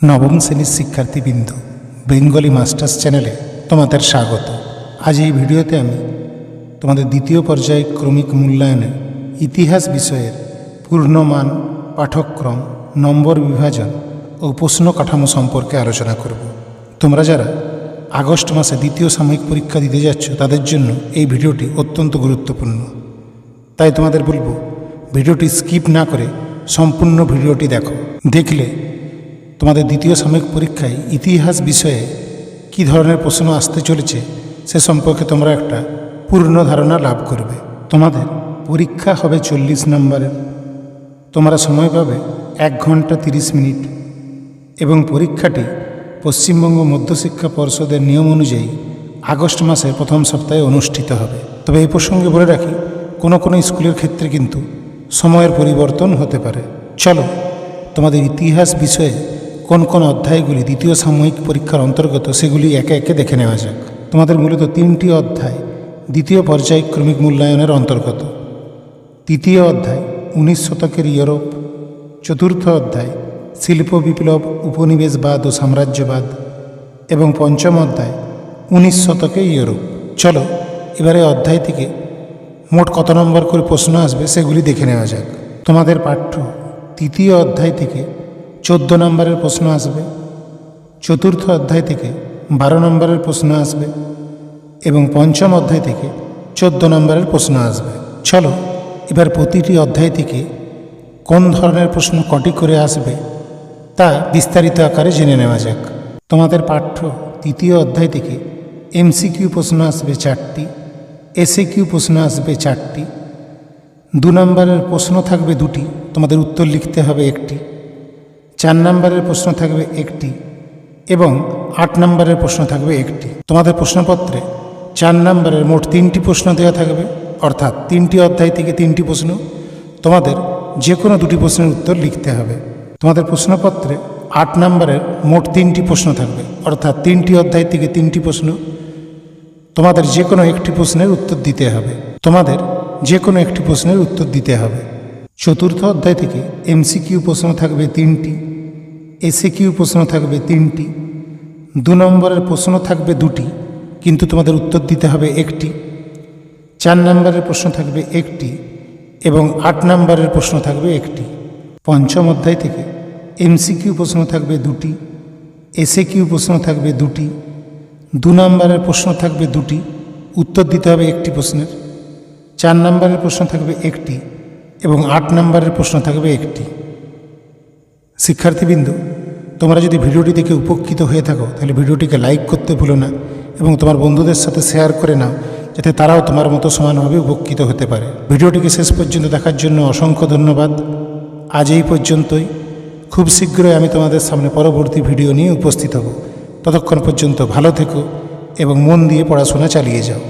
নবম শ্রেণীর শিক্ষার্থীবৃন্দ, বেঙ্গলি মাস্টার্স চ্যানেলে তোমাদের স্বাগত। আজ এই ভিডিওতে আমি তোমাদের দ্বিতীয় পর্যায়ে ক্রমিক মূল্যায়নে ইতিহাস বিষয়ের পূর্ণমান, পাঠক্রম, নম্বর বিভাজন ও প্রশ্ন কাঠামো সম্পর্কে আলোচনা করব। তোমরা যারা আগস্ট মাসে দ্বিতীয় সাময়িক পরীক্ষা দিতে যাচ্ছ তাদের জন্য এই ভিডিওটি অত্যন্ত গুরুত্বপূর্ণ। তাই তোমাদের বলবো, ভিডিওটি স্কিপ না করে সম্পূর্ণ ভিডিওটি দেখো। দেখলে তোমাদের দ্বিতীয় সাময়িক পরীক্ষায় ইতিহাস বিষয়ে কী ধরনের প্রশ্ন আসতে চলেছে সে সম্পর্কে তোমরা একটা পূর্ণ ধারণা লাভ করবে। তোমাদের পরীক্ষা হবে 40 নম্বরের। তোমরা সময় পাবে 1 ঘন্টা 30 মিনিট এবং পরীক্ষাটি পশ্চিমবঙ্গ মধ্যশিক্ষা পর্ষদের নিয়ম অনুযায়ী আগস্ট মাসের প্রথম সপ্তাহে অনুষ্ঠিত হবে। তবে এই প্রসঙ্গে বলে রাখি, কোনো স্কুলের ক্ষেত্রে কিন্তু সময়ের পরিবর্তন হতে পারে। চলো তোমাদের ইতিহাস বিষয়ে কোন কোন অধ্যায়গুলি দ্বিতীয় সাময়িক পরীক্ষার অন্তর্গত সেগুলি একে একে দেখে নেওয়া যাক। তোমাদের মূলত 3টি অধ্যায় দ্বিতীয় পর্যায়ক্রমিক মূল্যায়নের অন্তর্গত। তৃতীয় অধ্যায় 19 শতকের ইউরোপ, চতুর্থ অধ্যায় শিল্প বিপ্লব, উপনিবেশবাদ ও সাম্রাজ্যবাদ এবং পঞ্চম অধ্যায় 19 শতকে ইউরোপ। চলো এবারে অধ্যায় থেকে মোট কত নম্বর করে প্রশ্ন আসবে সেগুলি দেখে নেওয়া যাক। তোমাদের পাঠ্য তৃতীয় অধ্যায় থেকে 14 নম্বরের প্রশ্ন আসবে, চতুর্থ অধ্যায় থেকে 12 নম্বরের প্রশ্ন আসবে এবং পঞ্চম অধ্যায় থেকে 14 নম্বরের প্রশ্ন আসবে। চলো এবার প্রতিটি অধ্যায় থেকে কোন ধরনের প্রশ্ন কটি করে আসবে তা বিস্তারিত আকারে জেনে নেওয়া যাক। তোমাদের পাঠ্য তৃতীয় অধ্যায় থেকে MCQ প্রশ্ন আসবে 4টি, SAQ প্রশ্ন আসবে 4টি, 2 নম্বরের প্রশ্ন থাকবে 2টি, তোমাদের উত্তর লিখতে হবে 1টি, 4 নম্বরের প্রশ্ন থাকবে 1টি এবং 8 নম্বরের প্রশ্ন থাকবে 1টি। তোমাদের প্রশ্নপত্রে 4 নম্বরের মোট 3টি প্রশ্ন দেওয়া থাকবে, অর্থাৎ 3টি অধ্যায় থেকে 3টি প্রশ্ন। তোমাদের যে কোনো 2টি প্রশ্নের উত্তর লিখতে হবে। তোমাদের প্রশ্নপত্রে 8 নম্বরের মোট 3টি প্রশ্ন থাকবে, অর্থাৎ 3টি অধ্যায় থেকে 3টি প্রশ্ন। তোমাদের যে কোনো একটি প্রশ্নের উত্তর দিতে হবে। চতুর্থ অধ্যায় থেকে MCQ প্রশ্ন থাকবে 3টি, SAQ প্রশ্ন থাকবে 3টি, 2 নম্বরের প্রশ্ন থাকবে 2টি, কিন্তু তোমাদের উত্তর দিতে হবে 1টি, 4 নম্বরের প্রশ্ন থাকবে 1টি এবং 8 নম্বরের প্রশ্ন থাকবে 1টি। পঞ্চম অধ্যায় থেকে MCQ প্রশ্ন থাকবে 2টি, SAQ প্রশ্ন থাকবে 2টি, 2 নম্বরের প্রশ্ন থাকবে 2টি, উত্তর দিতে হবে 1টি প্রশ্নের, 4 নম্বরের প্রশ্ন থাকবে 1টি এবং 8 নম্বরের প্রশ্ন থাকবে 1টি। শিক্ষার্থীবৃন্দ, তোমরা যদি ভিডিওটি দেখে উপকৃত হয়ে থাকো তাহলে ভিডিওটিকে লাইক করতে ভুলো না এবং তোমার বন্ধুদের সাথে শেয়ার করে নাও, যাতে তারাও তোমার মতো সমানভাবে উপকৃত হতে পারে। ভিডিওটিকে শেষ পর্যন্ত দেখার জন্য অসংখ্য ধন্যবাদ। আজ এই পর্যন্তই। খুব শীঘ্রই আমি তোমাদের সামনে পরবর্তী ভিডিও নিয়ে উপস্থিত হব। ততক্ষণ পর্যন্ত ভালো থেকো এবং মন দিয়ে পড়াশোনা চালিয়ে যাও।